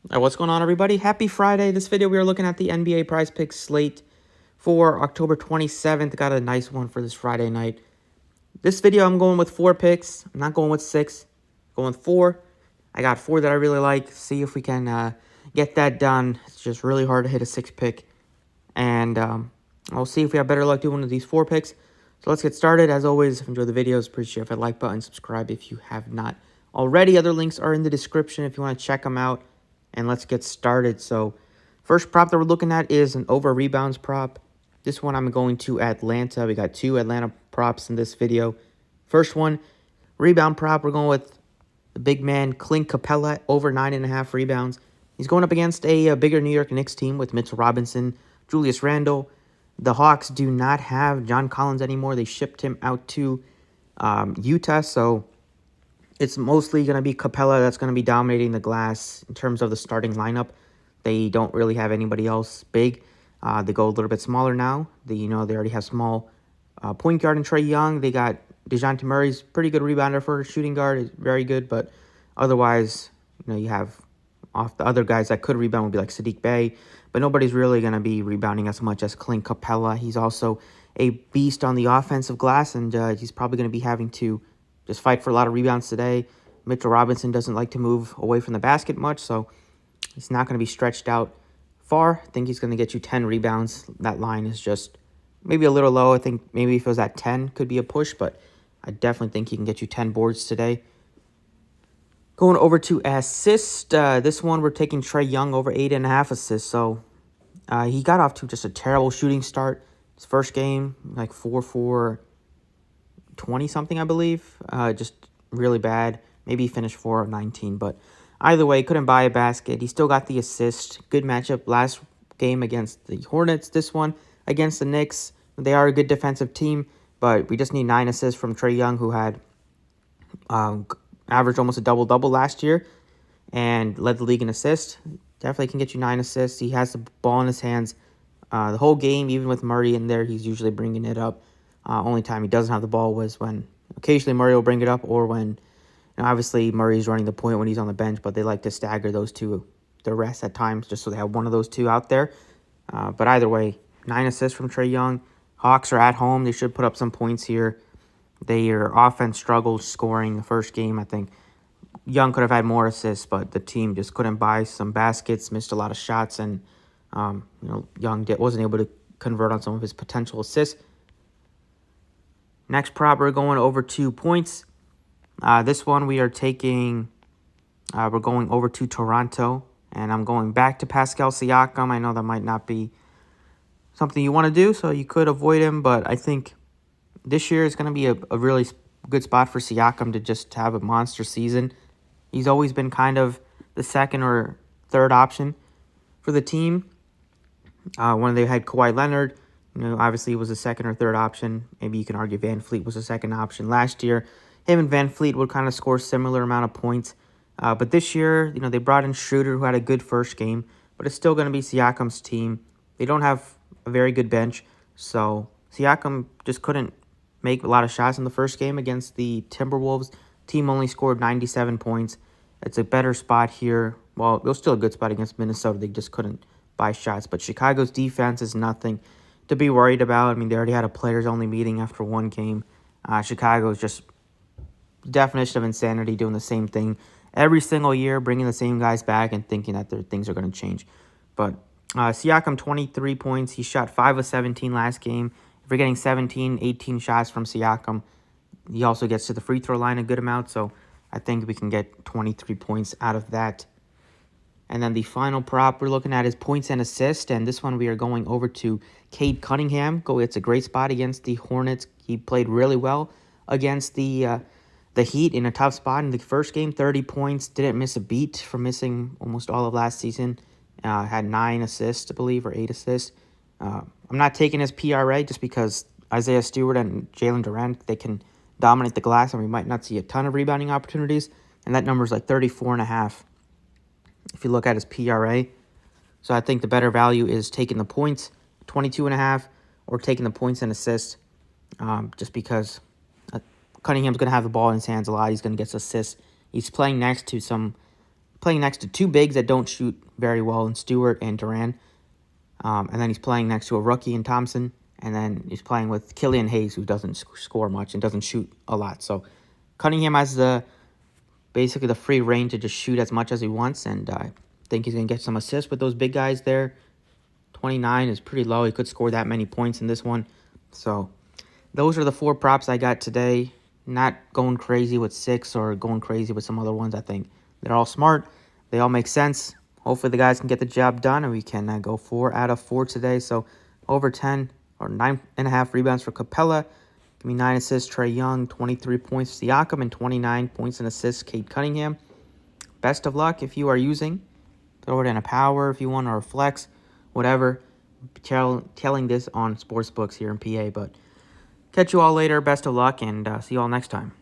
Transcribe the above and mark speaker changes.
Speaker 1: What's going on, everybody? Happy Friday. This video, we are looking at the NBA Prize Picks slate for October 27th. Got a nice one for this Friday night. This video, I'm going with 4 picks. I'm not going with 6. I'm going with 4. I got 4 that I really like. See if we can get that done. It's just really hard to hit a 6 pick. And I'll see if we have better luck doing one of these 4 picks. So let's get started. As always, if you enjoy the videos, appreciate if I like button, subscribe if you have not already. Other links are in the description if you want to check them out. And let's get started. So first prop that we're looking at is an over rebounds prop. This one I'm going to Atlanta. We got 2 Atlanta props in this video. First one, rebound prop. We're going with the big man Clint Capella, over 9.5 rebounds. He's going up against a bigger New York Knicks team with Mitchell Robinson, Julius Randle. The Hawks do not have John Collins anymore. They shipped him out to Utah, so it's mostly going to be Capella that's going to be dominating the glass in terms of the starting lineup. They don't really have anybody else big. They go a little bit smaller now. They already have small point guard and Trae Young. They got DeJounte Murray's pretty good rebounder for a shooting guard. Is very good, but otherwise, you have off the other guys that could rebound would be like Sadiq Bey, but nobody's really going to be rebounding as much as Clint Capella. He's also a beast on the offensive glass, and he's probably going to be having to just fight for a lot of rebounds today. Mitchell Robinson doesn't like to move away from the basket much, so he's not going to be stretched out far. I think he's going to get you 10 rebounds. That line is just maybe a little low. I think maybe if it was at 10, could be a push, but I definitely think he can get you 10 boards today. Going over to assist, this one we're taking Trae Young over 8.5 assists. So he got off to just a terrible shooting start. His first game, like 4 for 20-something, I believe. Just really bad. Maybe he finished 4 of 19, but either way, couldn't buy a basket. He still got the assist. Good matchup last game against the Hornets. This one against the Knicks. They are a good defensive team, but we just need 9 assists from Trae Young, who had averaged almost a double-double last year and led the league in assists. Definitely can get you 9 assists. He has the ball in his hands the whole game. Even with Murray in there, he's usually bringing it up. Only time he doesn't have the ball was when occasionally Murray will bring it up, or when obviously Murray's running the point when he's on the bench, but they like to stagger those two, the rest at times, just so they have one of those two out there. But either way, 9 assists from Trae Young. Hawks are at home. They should put up some points here. Their offense struggled scoring the first game. I think Young could have had more assists, but the team just couldn't buy some baskets, missed a lot of shots, and Young wasn't able to convert on some of his potential assists. Next prop, we're going over 2 points. This one we are taking, we're going over to Toronto, and I'm going back to Pascal Siakam. I know that might not be something you want to do, so you could avoid him, but I think this year is going to be a really good spot for Siakam to just have a monster season. He's always been kind of the second or third option for the team. When they had Kawhi Leonard, obviously he was a second or third option. Maybe you can argue Van Fleet was a second option last year. Him and Van Fleet would kind of score similar amount of points. But this year, they brought in Schroeder, who had a good first game, but it's still going to be Siakam's team. They don't have a very good bench, so Siakam just couldn't make a lot of shots in the first game against the Timberwolves. Team only scored 97 points. It's a better spot here. Well, it was still a good spot against Minnesota. They just couldn't buy shots. But Chicago's defense is nothing to be worried about. I mean, they already had a players-only meeting after one game. Chicago is just definition of insanity, doing the same thing every single year, bringing the same guys back and thinking that their things are going to change. But Siakam, 23 points. He shot 5 of 17 last game. If you're getting 17, 18 shots from Siakam, he also gets to the free throw line a good amount, so I think we can get 23 points out of that. And then the final prop we're looking at is points and assists, and this one we are going over to Cade Cunningham. It's a great spot against the Hornets. He played really well against the Heat in a tough spot in the first game. 30 points, didn't miss a beat from missing almost all of last season. Had 9 assists, I believe, or 8 assists. I'm not taking his PRA just because Isaiah Stewart and Jalen Durant, they can dominate the glass, and we might not see a ton of rebounding opportunities. And that number is like 34.5 if you look at his PRA. So I think the better value is taking the points, 22.5, or taking the points and assists, just because Cunningham's going to have the ball in his hands a lot. He's going to get assists. He's playing next to some playing next to two bigs that don't shoot very well in Stewart and Duran. And then he's playing next to a rookie in Thompson. And then he's playing with Killian Hayes, who doesn't score much and doesn't shoot a lot. So Cunningham has basically the free reign to just shoot as much as he wants. And I think he's going to get some assists with those big guys there. 29 is pretty low. He could score that many points in this one. So those are the 4 props I got today. Not going crazy with 6 or going crazy with some other ones. I think they're all smart. They all make sense. Hopefully the guys can get the job done, and we can go 4 out of 4 today. So over 10 or 9.5 rebounds for Capella. Give me 9 assists, Trae Young, 23 points, Siakam, and 29 points and assists, Cade Cunningham. Best of luck if you are using. Throw it in a power if you want, or a flex, whatever. Telling this on sportsbooks here in PA. But catch you all later. Best of luck, and see you all next time.